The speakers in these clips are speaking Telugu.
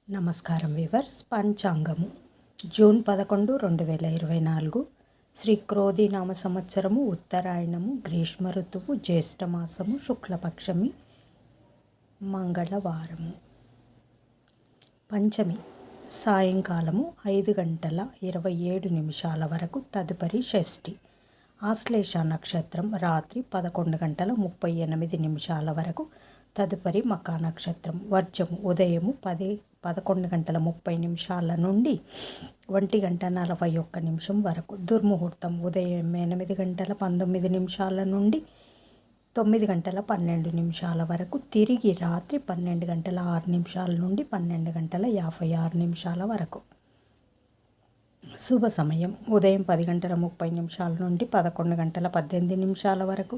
నమస్కారం వివర్స్. పంచాంగము జూన్ 11, 2024 శ్రీ క్రోధినామ సంవత్సరము, ఉత్తరాయణము, గ్రీష్మ ఋతువు, జ్యేష్ఠమాసము, శుక్లపక్షమి, మంగళవారము. పంచమి సాయంకాలము 5:27 వరకు, తదుపరి షష్ఠి. ఆశ్లేష నక్షత్రం రాత్రి 11:38 వరకు, తదుపరి మకా నక్షత్రం. వర్జము ఉదయము 11:30 నుండి 1:41 వరకు. దుర్ముహూర్తం ఉదయం 8:19 నుండి 9:12 వరకు. తిరిగి రాత్రి 12:06 నుండి 12:56 వరకు. శుభ సమయం ఉదయం 10:30 నుండి 11:18 వరకు.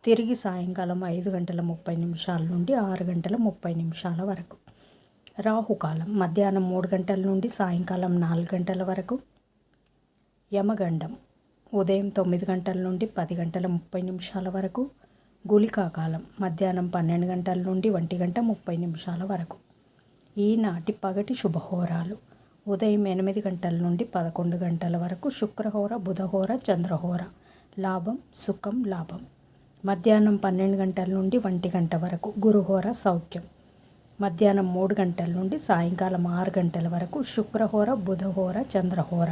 తిరిగి సాయంకాలం 5:30 నుండి 6:30 వరకు. రాహుకాలం మధ్యాహ్నం 3 గంటల నుండి సాయంకాలం 4 గంటల వరకు. యమగండం ఉదయం 9 గంటల నుండి 10:30 వరకు. గుళికాకాలం మధ్యాహ్నం 12 గంటల నుండి 1:30 వరకు. ఈనాటి పగటి శుభహోరాలు ఉదయం 8 గంటల నుండి 11 గంటల వరకు. శుక్రహోర, బుధహోర, చంద్రహోర. లాభం సుఖం లాభం. మధ్యాహ్నం 12 గంటల నుండి 1 గంట వరకు. గురుహోర సౌఖ్యం. మధ్యాహ్నం 3 గంటల నుండి సాయంకాలం 6 గంటల వరకు. శుక్రహోర, బుధహోర, చంద్రహోర.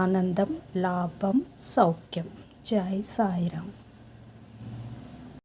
ఆనందం, లాభం, సౌఖ్యం. జై సాయిరాం.